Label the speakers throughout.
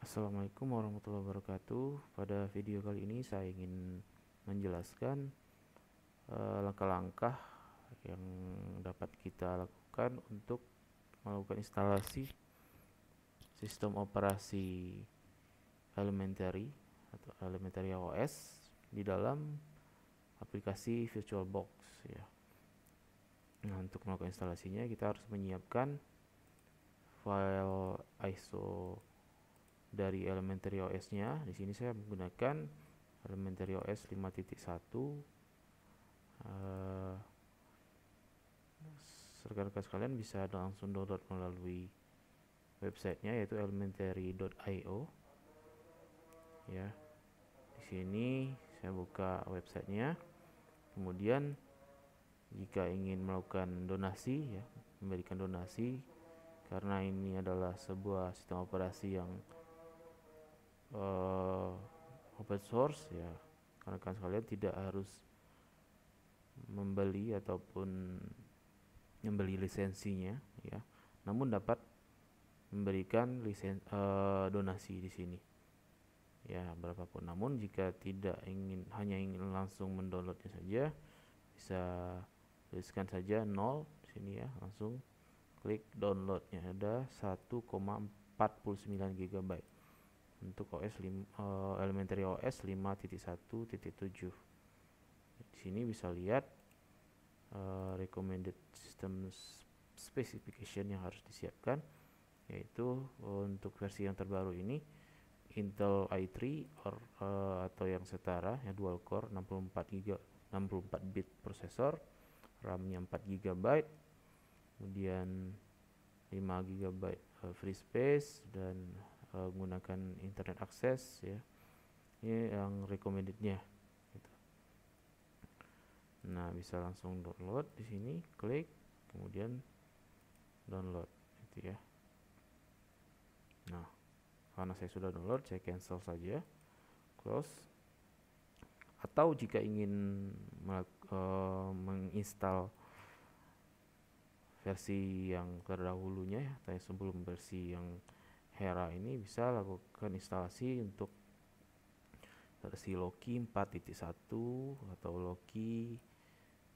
Speaker 1: Assalamualaikum warahmatullahi wabarakatuh. Pada video kali ini saya ingin menjelaskan langkah-langkah yang dapat kita lakukan untuk melakukan instalasi sistem operasi elementary atau elementary OS di dalam aplikasi VirtualBox ya. Nah, untuk melakukan instalasinya kita harus menyiapkan file ISO dari elementary OS-nya. Di sini saya menggunakan elementary OS 5.1. Rekan-rekan sekalian bisa langsung download melalui websitenya, yaitu elementary.io ya. Di sini saya buka websitenya. Kemudian jika ingin melakukan donasi ya, memberikan donasi, karena ini adalah sebuah sistem operasi yang open source ya, rekan-rekan sekalian tidak harus membeli ataupun membeli lisensinya ya, namun dapat memberikan donasi di sini ya, berapapun. Namun jika tidak hanya ingin langsung mendownloadnya saja, bisa tuliskan saja 0 di sini ya, langsung klik downloadnya. Ada 1,49 GB untuk elementary OS 5.1.7. Di sini bisa lihat recommended system specification yang harus disiapkan, yaitu untuk versi yang terbaru ini Intel i3 atau yang setara ya, dual core 64 bit prosesor, RAM-nya 4 GB, kemudian 5 GB free space, dan menggunakan internet access ya. Ini yang recommendednya gitu. Nah, bisa langsung download di sini, klik kemudian download gitu ya. Nah, karena saya sudah download, saya cancel saja, close. Atau jika ingin menginstal versi yang terdahulunya ya, atau sebelum versi yang Hera ini, bisa lakukan instalasi untuk versi Loki 4.1 atau Loki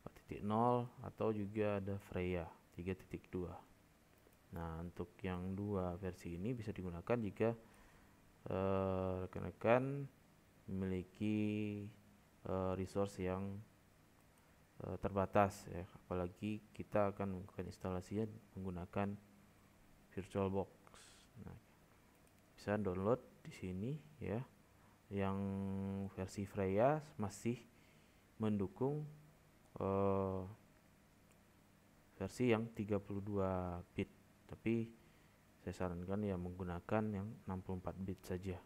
Speaker 1: 4.0, atau juga ada Freya 3.2. Nah, untuk yang dua versi ini bisa digunakan jika rekan-rekan memiliki resource yang terbatas ya, apalagi kita akan melakukan instalasinya menggunakan VirtualBox. Nah, bisa download di sini ya. Yang versi Freya masih mendukung versi yang 32 bit, tapi saya sarankan ya menggunakan yang 64 bit saja.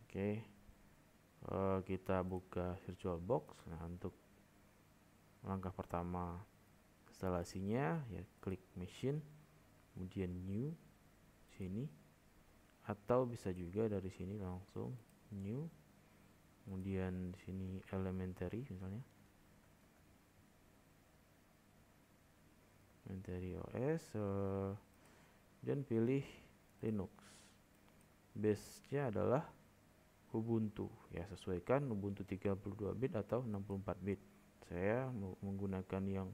Speaker 1: Oke, kita buka VirtualBox. Nah, untuk langkah pertama instalasinya ya, klik machine, kemudian new sini, atau bisa juga dari sini langsung new, kemudian di sini elementary misalnya, elementary OS, dan pilih Linux. Base-nya adalah Ubuntu ya, sesuaikan Ubuntu 32 bit atau 64 bit. Saya menggunakan yang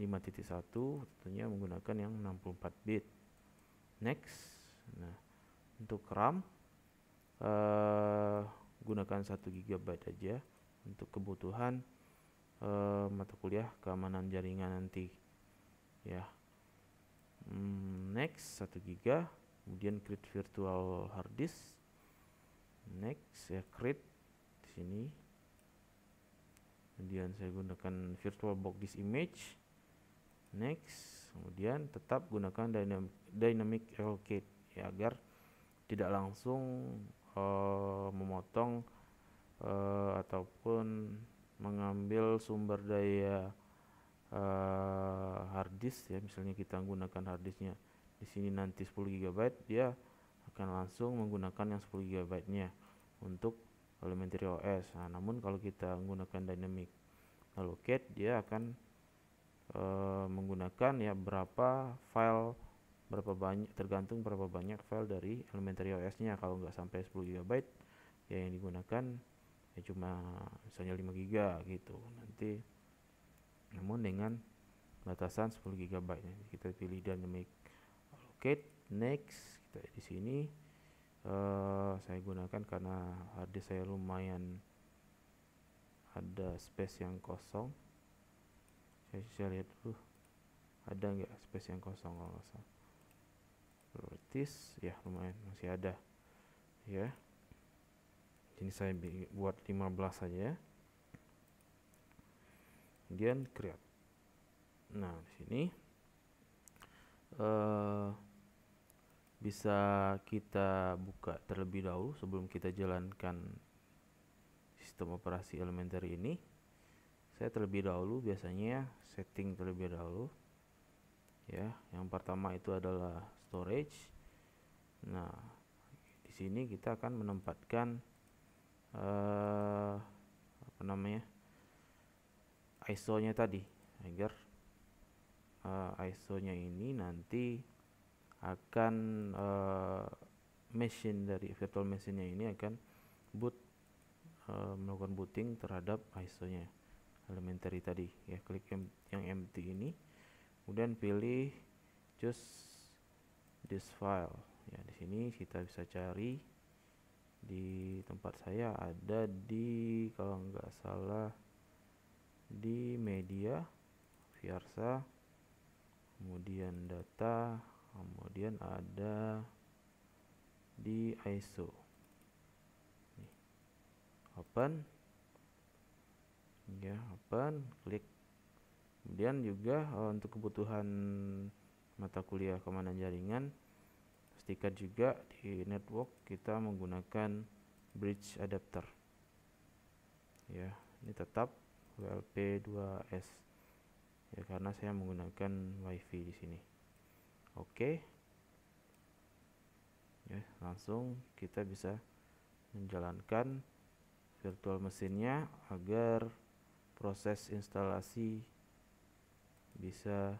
Speaker 1: 5.1, tentunya menggunakan yang 64 bit. Next. Nah, untuk RAM gunakan 1 GB aja untuk kebutuhan mata kuliah keamanan jaringan nanti ya. Next, 1 GB, kemudian create virtual hard disk. Next, ya create di sini. Kemudian saya gunakan VirtualBox disk image. Next, kemudian tetap gunakan dynamic allocate ya, agar tidak langsung memotong ataupun mengambil sumber daya hard disk ya. Misalnya kita menggunakan hard disknya di sini nanti 10 GB, dia akan langsung menggunakan yang 10 GB nya untuk elementary OS. Nah, namun kalau kita menggunakan dynamic allocate, dia akan menggunakan ya berapa file berapa banyak, tergantung berapa banyak file dari elementary OS nya. Kalau nggak sampai 10 GB ya yang digunakan ya cuma misalnya 5 GB gitu nanti, namun dengan batasan 10 GB. Kita pilih dynamic allocate, next. Kita di sini saya gunakan karena harddisk saya lumayan ada space yang kosong. Saya lihat dulu ada nggak space yang kosong. Kalau nggak salah priorities ya lumayan masih ada ya. Ini saya buat 15 saja, kemudian create. Nah di sini bisa kita buka terlebih dahulu sebelum kita jalankan sistem operasi elementary ini. Saya terlebih dahulu biasanya setting terlebih dahulu ya. Yang pertama itu adalah storage. Nah di sini kita akan menempatkan apa namanya, ISO-nya tadi, agar ISO-nya ini nanti akan machine dari virtual machine-nya ini akan boot, melakukan booting terhadap ISO-nya elementary tadi ya. Klik yang empty ini, kemudian pilih choose this file ya. Di sini kita bisa cari, di tempat saya ada di, kalau nggak salah di media Viarsa, kemudian data, kemudian ada di ISO. Nih, open ya, open, klik. Kemudian juga untuk kebutuhan mata kuliah keamanan jaringan, pastikan juga di network kita menggunakan bridge adapter ya. Ini tetap WLP2S ya, karena saya menggunakan wifi di sini. Oke ya, langsung kita bisa menjalankan virtual mesinnya agar proses instalasi bisa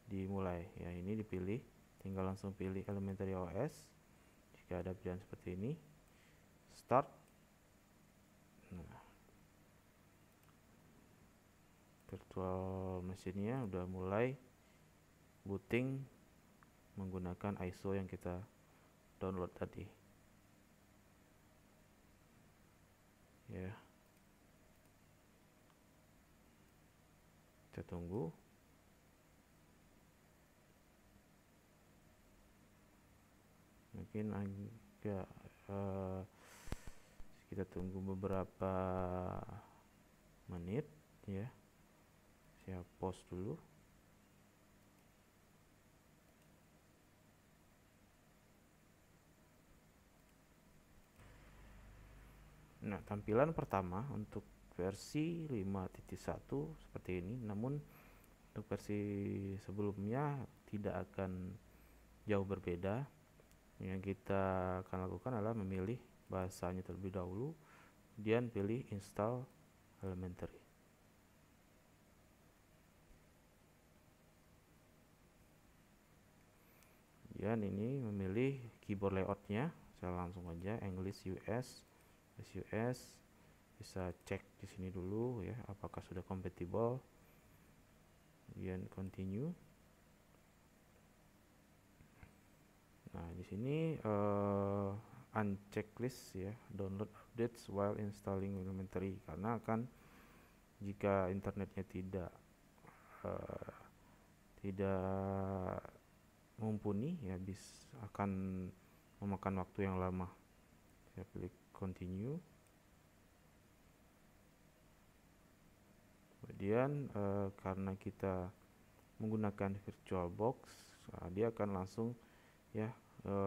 Speaker 1: dimulai ya. Ini dipilih, tinggal langsung pilih elementary OS jika ada pilihan seperti ini, start. Nah, virtual mesinnya udah mulai booting menggunakan ISO yang kita download tadi ya. Kita tunggu. Mungkin agak kita tunggu beberapa menit ya. Saya pause dulu. Nah, tampilan pertama untuk versi 5.1 seperti ini, namun untuk versi sebelumnya tidak akan jauh berbeda. Yang kita akan lakukan adalah memilih bahasanya terlebih dahulu, kemudian pilih install elementary. Kemudian ini memilih keyboard layoutnya, saya langsung aja English US, US. Bisa cek di sini dulu ya apakah sudah compatible, kemudian continue. Nah di sini uncheck list ya, download updates while installing elementary, karena akan jika internetnya tidak mumpuni ya, akan memakan waktu yang lama. Saya klik continue. Kemudian karena kita menggunakan VirtualBox, dia akan langsung ya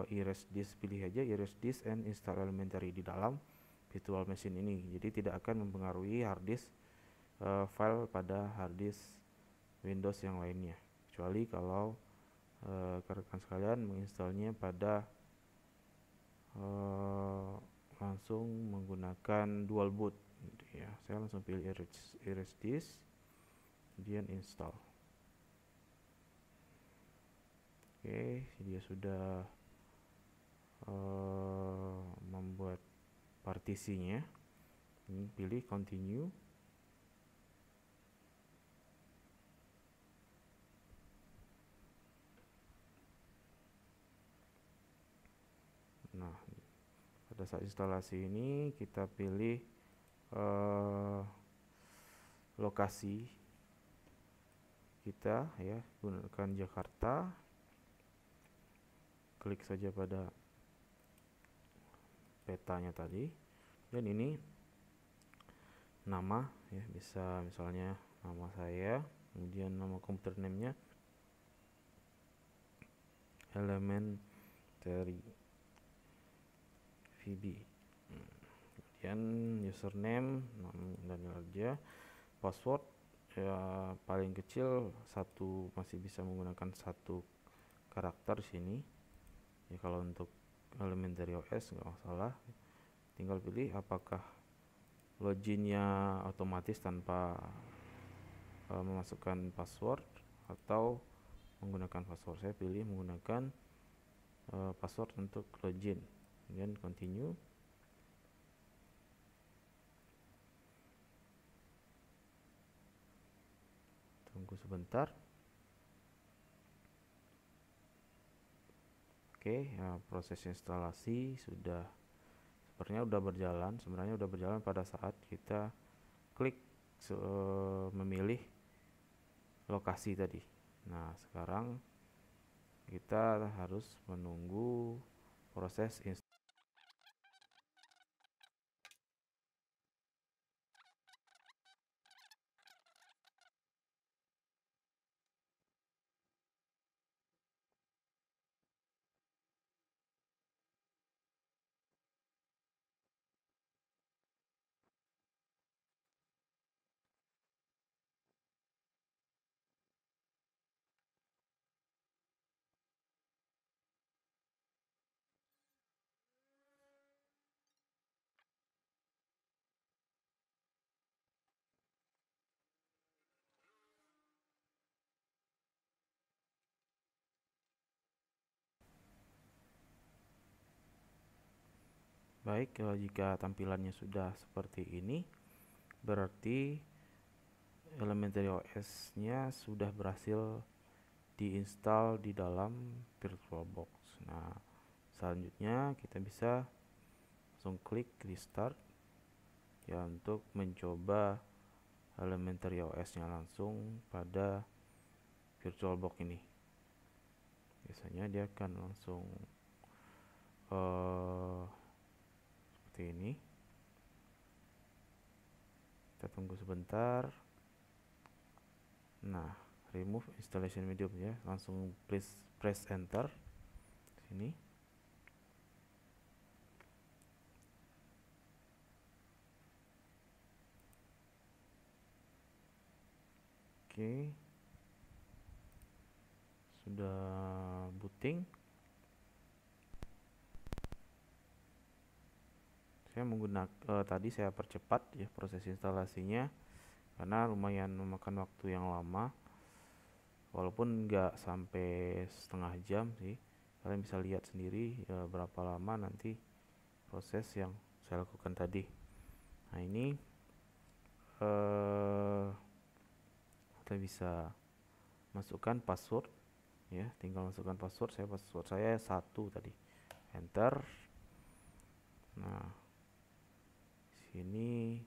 Speaker 1: erase disk, pilih aja erase disk and install elementary di dalam virtual machine ini. Jadi tidak akan mempengaruhi harddisk file pada harddisk Windows yang lainnya, kecuali kalau rekan sekalian menginstalnya pada langsung menggunakan dual boot gitu ya. Saya langsung pilih erase disk, kemudian install Oke, dia sudah membuat partisinya. Ini pilih continue. Nah, pada saat instalasi ini kita pilih lokasi kita ya, gunakan Jakarta. Klik saja pada petanya tadi, dan ini nama ya, bisa misalnya nama saya, kemudian nama komputer name-nya Elementary VB, kemudian username dan aja, password ya paling kecil satu, masih bisa menggunakan satu karakter sini ya. Kalau untuk Elementary OS nggak masalah, tinggal pilih apakah loginnya otomatis tanpa memasukkan password atau menggunakan password. Saya pilih menggunakan password untuk login, kemudian continue. Tunggu sebentar. Oke, ya, proses instalasi sudah sebenarnya udah berjalan pada saat kita klik memilih lokasi tadi. Nah, sekarang kita harus menunggu proses instalasi. Baik, jika tampilannya sudah seperti ini, berarti Elementary OS-nya sudah berhasil diinstal di dalam VirtualBox. Nah, selanjutnya kita bisa langsung klik restart ya untuk mencoba Elementary OS-nya langsung pada VirtualBox ini. Biasanya dia akan langsung seperti ini. Kita tunggu sebentar. Nah, remove installation medium ya, langsung press enter sini. Oke, sudah booting. Saya menggunakan tadi saya percepat ya proses instalasinya karena lumayan memakan waktu yang lama, walaupun nggak sampai setengah jam sih. Kalian bisa lihat sendiri berapa lama nanti proses yang saya lakukan tadi. Nah, ini kita bisa masukkan password ya, tinggal masukkan password saya 1 tadi, enter. Nah, sini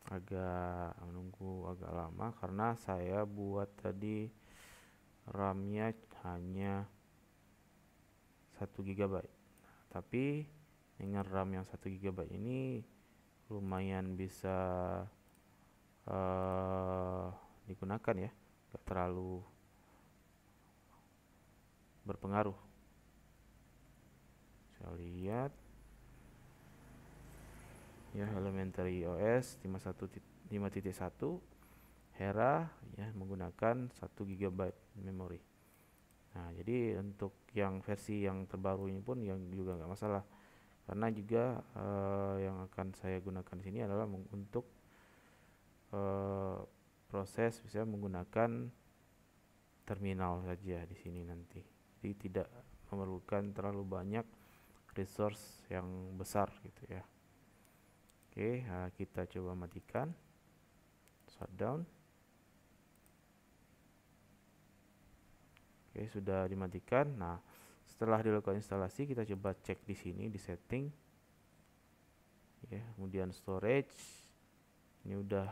Speaker 1: agak menunggu agak lama karena saya buat tadi RAM-nya hanya 1 GB. Tapi dengan RAM yang 1 GB ini lumayan bisa digunakan ya, gak terlalu berpengaruh. Saya lihat ya, Elementary OS 5.1 Hera ya menggunakan 1 GB memori. Nah, jadi untuk yang versi yang terbaru ini pun yang juga nggak masalah, karena juga yang akan saya gunakan di sini adalah untuk proses bisa menggunakan terminal saja di sini nanti. Jadi tidak memerlukan terlalu banyak resource yang besar gitu ya. Oke, kita coba matikan, shutdown. Oke, sudah dimatikan. Nah, setelah dilakukan instalasi, kita coba cek di sini di setting. Ya, kemudian storage. Ini udah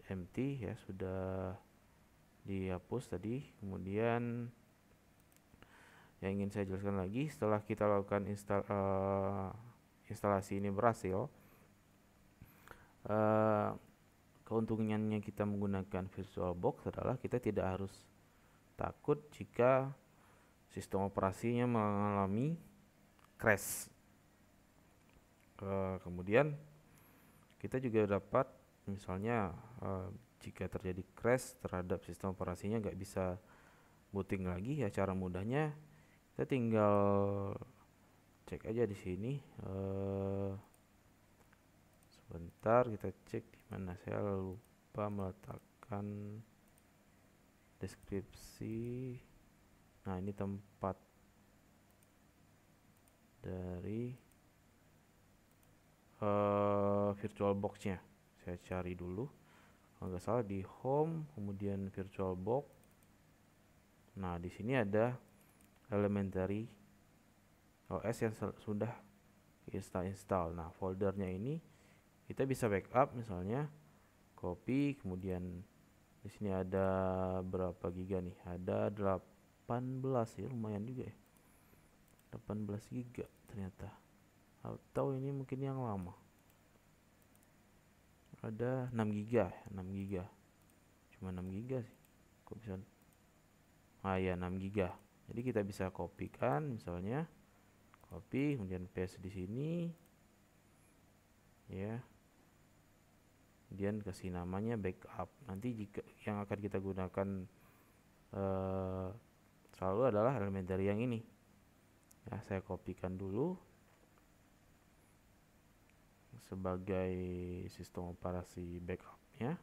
Speaker 1: empty ya, sudah dihapus tadi. Kemudian yang ingin saya jelaskan lagi, setelah kita lakukan instalasi ini berhasil, keuntungannya kita menggunakan VirtualBox adalah kita tidak harus takut jika sistem operasinya mengalami crash. Kemudian kita juga dapat misalnya jika terjadi crash terhadap sistem operasinya nggak bisa booting lagi, ya cara mudahnya kita tinggal cek aja di sini. Sebentar, kita cek di mana, saya lupa meletakkan deskripsi. Nah, ini tempat dari VirtualBox-nya. Saya cari dulu. Kalau nggak salah di home, kemudian VirtualBox. Nah, di sini ada elementary OS yang sudah install. Nah, foldernya ini kita bisa backup, misalnya copy, kemudian di sini ada berapa giga nih? Ada 18 ya, lumayan juga ya. 18 giga ternyata. Atau ini mungkin yang lama. Ada 6 giga, 6 giga. Cuma 6 giga sih. Kok bisa? Ya 6 giga. Jadi kita bisa kopikan, misalnya copy, kemudian paste di sini. Ya. Kemudian kasih namanya backup. Nanti jika yang akan kita gunakan selalu adalah elementary yang ini. Ya, saya kopikan dulu sebagai sistem operasi backupnya.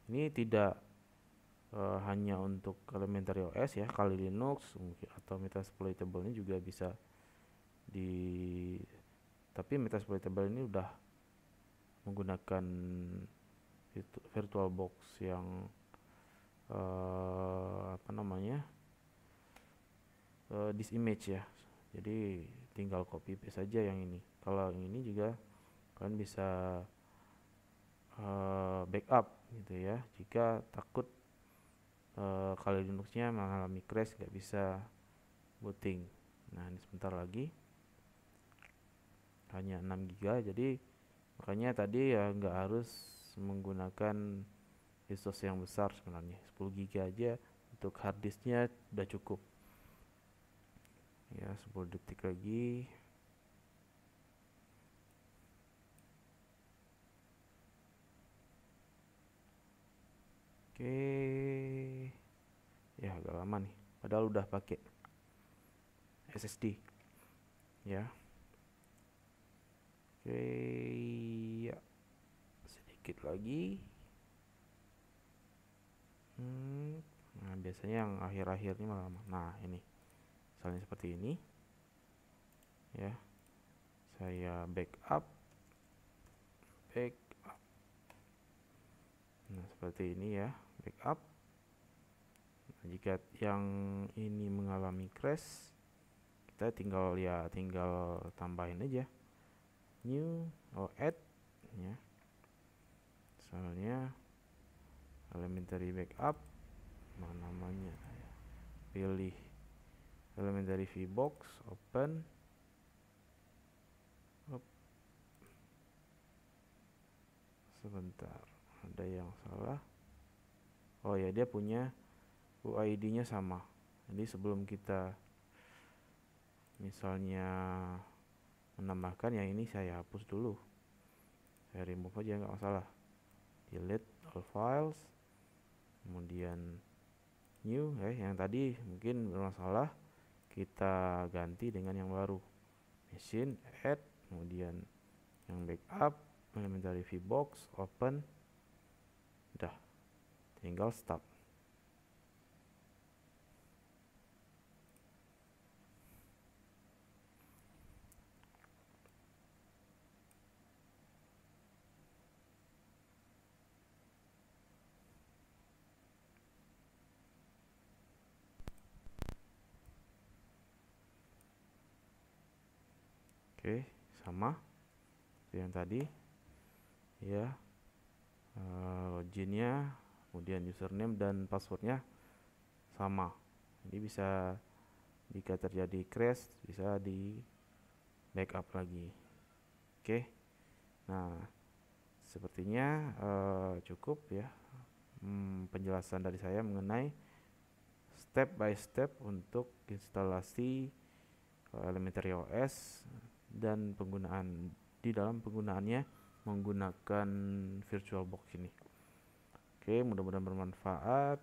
Speaker 1: Ini tidak hanya untuk elementary OS ya, Kali Linux atau Metasploitable ini juga bisa tapi Metasploitable ini udah menggunakan VirtualBox yang this image ya. Jadi tinggal copy paste saja yang ini. Kalau yang ini juga kalian bisa backup gitu ya. Jika takut Kali Linuxnya mengalami crash, nggak bisa booting. Nah, ini sebentar lagi. Hanya 6 GB, jadi makanya tadi ya nggak harus menggunakan resource yang besar sebenarnya. 10 GB aja untuk harddisknya udah cukup. Ya, 10 detik lagi. Oke. Ya, agak lama nih. Padahal udah pakai SSD. Ya. Oke, ya. Sedikit lagi. Nah, biasanya yang akhir-akhir ini malah lama. Nah, ini. Misalnya seperti ini. Ya. Saya backup. Nah, seperti ini ya, backup. Nah, jika yang ini mengalami crash, kita tinggal tambahin aja new add ya. Misalnya elementary backup, namanya pilih elementary VBox, open. Sebentar, ada yang salah. Oh ya, dia punya UID-nya sama. Jadi sebelum kita misalnya menambahkan yang ini, saya hapus dulu. Saya remove aja, nggak masalah. Delete all files. Kemudian new yang tadi mungkin bermasalah, kita ganti dengan yang baru. Machine add, kemudian yang backup, elementary VBox, open. Udah, tinggal stop. Oke, sama seperti yang tadi ya. Loginnya, kemudian username dan passwordnya sama. Jadi bisa, jika terjadi crash, bisa di backup lagi. Oke, nah sepertinya cukup ya penjelasan dari saya mengenai step by step untuk instalasi Elementary OS dan penggunaan di dalam penggunaannya menggunakan VirtualBox ini. Oke, mudah-mudahan bermanfaat.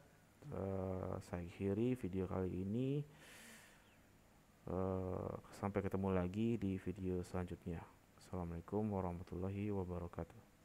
Speaker 1: Saya akhiri video kali ini. Sampai ketemu lagi di video selanjutnya. Assalamualaikum warahmatullahi wabarakatuh.